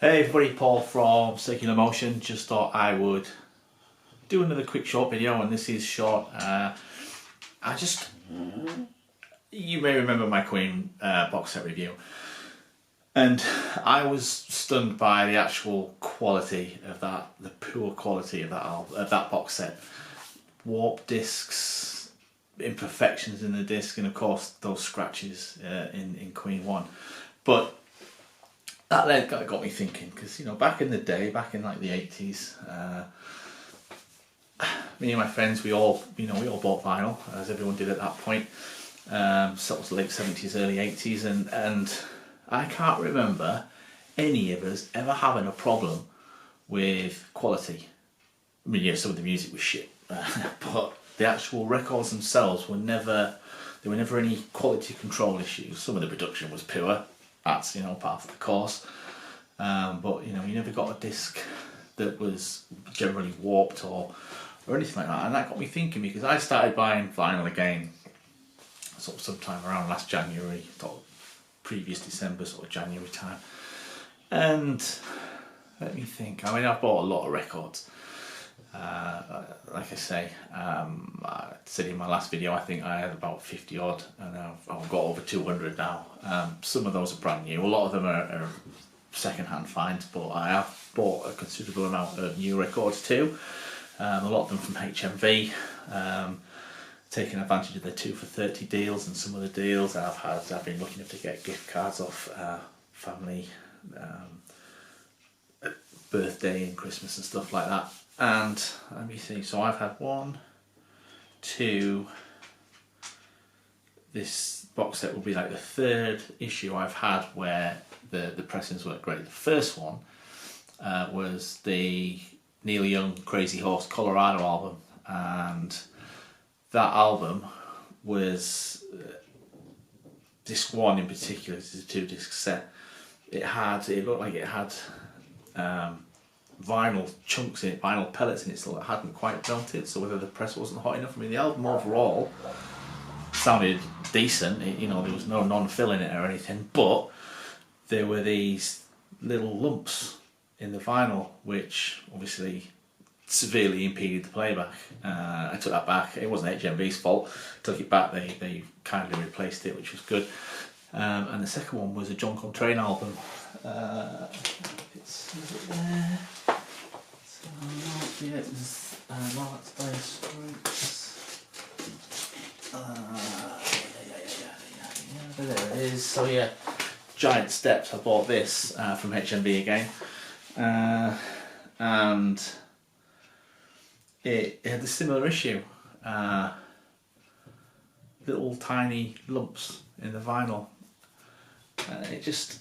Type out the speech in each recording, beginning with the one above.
Hey everybody, Paul from Circular Motion. Just thought I would do another quick short video, and this is short. You may remember my Queen box set review, and I was stunned by the actual quality of that, the poor quality of that box set. Warped discs, imperfections in the disc, and of course those scratches in Queen 1. But that then got me thinking, because back in the day, back in like the 80s, me and my friends, we all bought vinyl, as everyone did at that point. So it was late 70s, early 80s, and I can't remember any of us ever having a problem with quality. I mean, some of the music was shit, but the actual records themselves there were never any quality control issues. Some of the production was poor. That's part of the course, but you never got a disc that was generally warped or anything like that. And that got me thinking, because I started buying vinyl again sort of sometime around last January, previous December, sort of January time. And let me think. I mean, I've bought a lot of records. Like I say, I said in my last video, I think I had about 50 odd, and I've got over 200 now. Some of those are brand new. A lot of them are second-hand finds, but I have bought a considerable amount of new records too. A lot of them from HMV, taking advantage of their 2 for 30 deals, and some of the deals I've been lucky enough to get gift cards off family, birthday and Christmas and stuff like that. And let me see, so I've had 1, 2, this box set will be like the third issue I've had where the pressings weren't great. The first one was the Neil Young Crazy Horse Colorado album, and that album was, disc 1 in particular, this is a 2-disc set, it looked like it had vinyl chunks in it, vinyl pellets in it, so it hadn't quite melted, so whether the press wasn't hot enough. I mean, the album overall sounded decent, there was no non-fill in it or anything, but there were these little lumps in the vinyl which obviously severely impeded the playback. I took that back. It wasn't HMV's fault. Took it back. They kindly replaced it, which was good. And the second one was a John Coltrane album. Is it there? So, yeah, it was, no, that's Dire Straits. There it is. So yeah, Giant Steps. I bought this from HMV again, and it had a similar issue. Little tiny lumps in the vinyl. It just,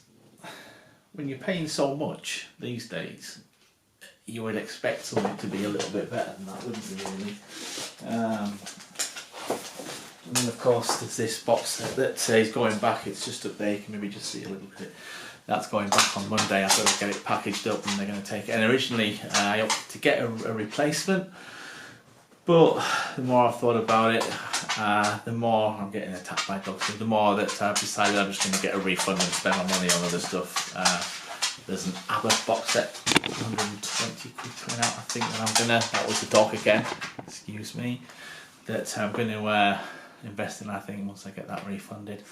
when you're paying so much these days, you would expect something to be a little bit better than that, wouldn't you, really? And then of course there's this box set that says going back. It's just up there, you can maybe just see a little bit. That's going back on Monday. I've got to get it packaged up and they're going to take it. And originally I opted to get a replacement, but the more I've thought about it, the more I'm getting attacked by dogs. The more that I've decided I'm just going to get a refund and spend my money on other stuff. There's an ABBA box set, 120 quid coming out, I think, that was the dog again, excuse me, that I'm going to invest in, I think, once I get that refunded.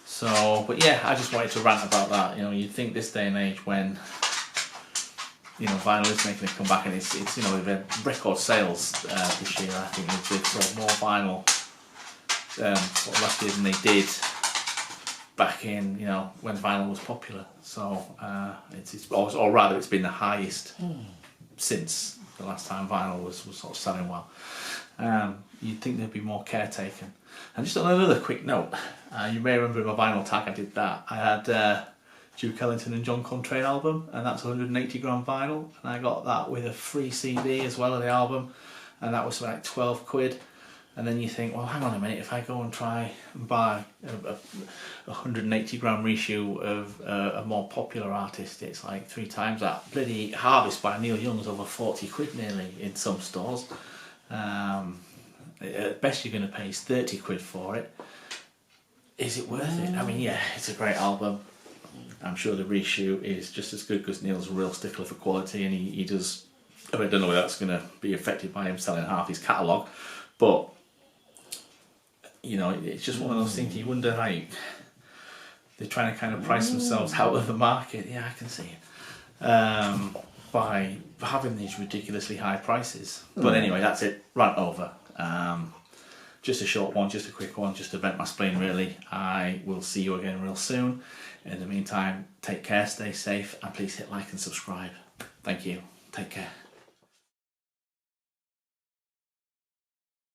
So, but yeah, I just wanted to rant about that. You'd think this day and age when vinyl is making a comeback, and it's the record sales this year, I think they've sold more vinyl last year than they did back in when vinyl was popular. So or rather it's been the highest since the last time vinyl was sort of selling well. You'd think there'd be more care taken. And just on another quick note, you may remember in my vinyl tag I did that. I had Duke Ellington and John Coltrane album, and that's 180 gram vinyl, and I got that with a free CD as well of the album, and that was something like 12 quid. And then you think, well, hang on a minute, if I go and try and buy a 180 gram reissue of a more popular artist, it's like 3 times that. Bloody Harvest by Neil Young's over 40 quid nearly in some stores. At best you're going to pay is 30 quid for it. Is it worth it? I mean, yeah, it's a great album. I'm sure the reshoot is just as good because Neil's a real stickler for quality, and he does. I mean, I don't know whether that's going to be affected by him selling half his catalogue, but you know, it's just one of those things you wonder, like, they're trying to kind of price themselves out of the market. Yeah, I can see it. By having these ridiculously high prices. But anyway, that's it. Rant over. Just a short one, just a quick one, just to vent my spleen really. I will see you again real soon. In the meantime, take care, stay safe, and please hit like and subscribe. Thank you. Take care.